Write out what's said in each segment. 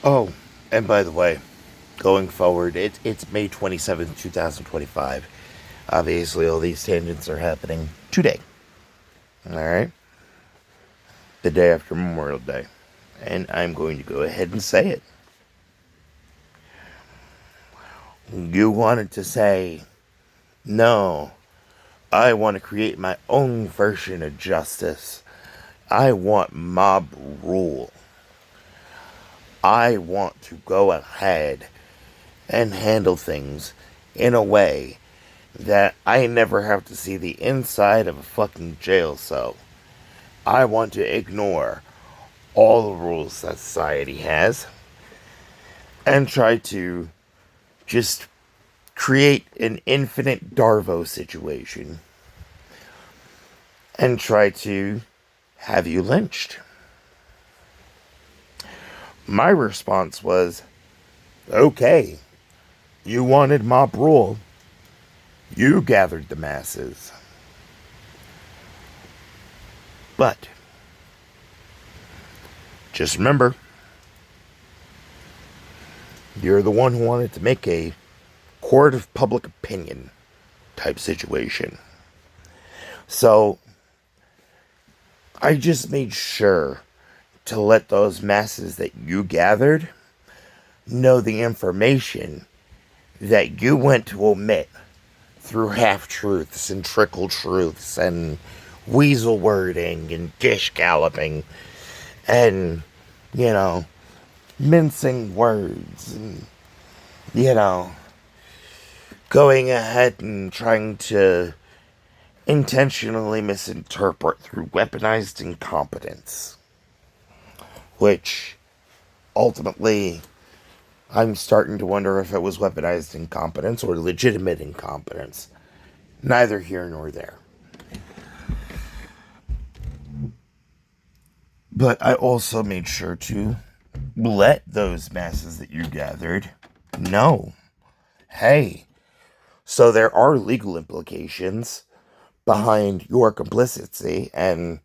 Oh, and by the way, going forward, it's May 27th, 2025. Obviously, all these tangents are happening today. Alright? The day after Memorial Day. And I'm going to go ahead and say it. You wanted to say, no, I want to create my own version of justice. I want mob rule. I want to go ahead and handle things in a way that I never have to see the inside of a fucking jail cell. I want to ignore all the rules that society has and try to just create an infinite Darvo situation and try to have you lynched. My response was, okay, you wanted mob rule. You gathered the masses. But just remember, you're the one who wanted to make a court of public opinion type situation. So I just made sure to let those masses that you gathered know the information that you went to omit through half-truths and trickle truths and weasel wording and dish galloping and, mincing words and, going ahead and trying to intentionally misinterpret through weaponized incompetence. Which, ultimately, I'm starting to wonder if it was weaponized incompetence or legitimate incompetence. Neither here nor there. But I also made sure to let those masses that you gathered know, hey, so there are legal implications behind your complicity and,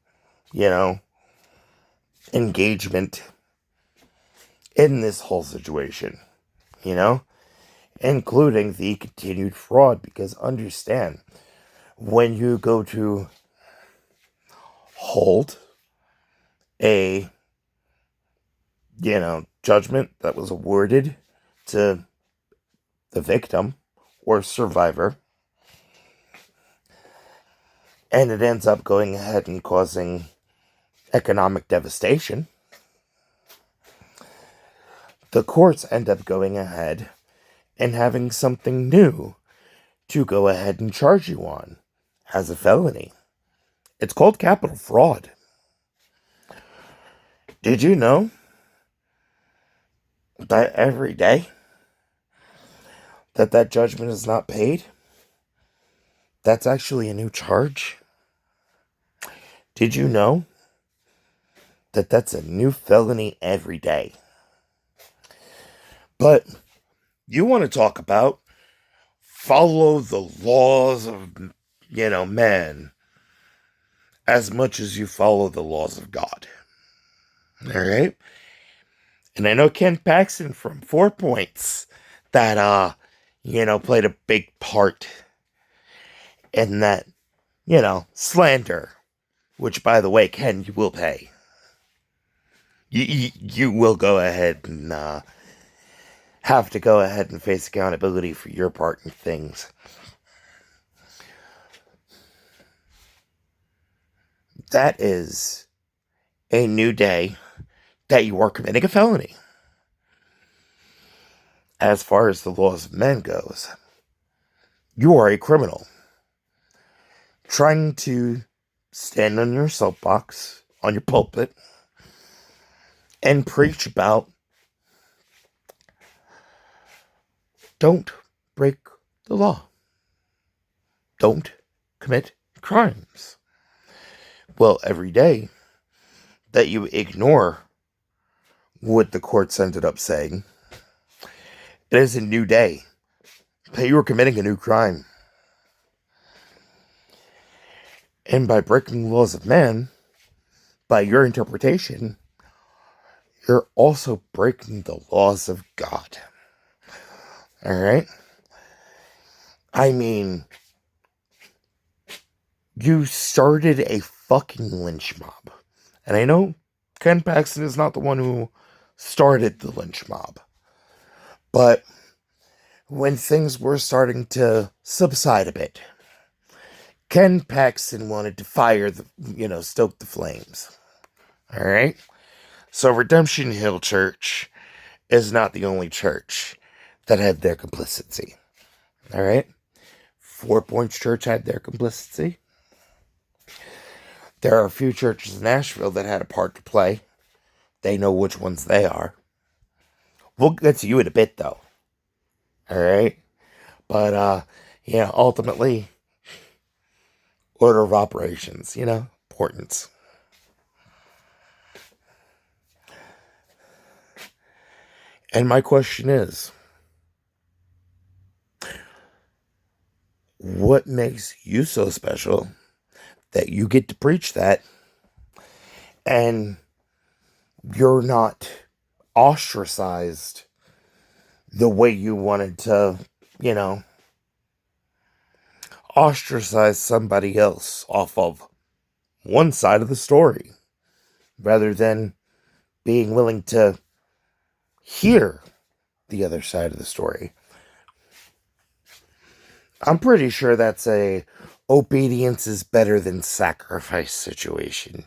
engagement in this whole situation, including the continued fraud. Because understand, when you go to hold a, judgment that was awarded to the victim or survivor, and it ends up going ahead and causing economic devastation, the courts end up going ahead and having something new to go ahead and charge you on as a felony. It's called capital fraud. Did you know that every day that judgment is not paid, that's actually a new charge? Did you know that that's a new felony every day? But you want to talk about follow the laws of, man as much as you follow the laws of God. All right? And I know Ken Paxton from 4 Points that, played a big part in that, slander. Which, by the way, Ken, you will pay. You will go ahead and have to go ahead and face accountability for your part in things. That is a new day that you are committing a felony. As far as the laws of men goes, you are a criminal trying to stand on your soapbox, on your pulpit, and preach about don't break the law. Don't commit crimes. Well, every day that you ignore what the courts ended up saying, it is a new day that you are committing a new crime. And by breaking the laws of man, by your interpretation, you're also breaking the laws of God. Alright? I mean, you started a fucking lynch mob. And I know Ken Paxton is not the one who started the lynch mob. But when things were starting to subside a bit, Ken Paxton wanted to stoke the flames. Alright? So Redemption Hill Church is not the only church that had their complicity. Alright? Four Points Church had their complicity. There are a few churches in Nashville that had a part to play. They know which ones they are. We'll get to you in a bit, though. Alright? But, ultimately, order of operations, importance. And my question is, what makes you so special that you get to preach that and you're not ostracized the way you wanted to, ostracize somebody else off of one side of the story rather than being willing to hear the other side of the story? I'm pretty sure that's a obedience is better than sacrifice situation.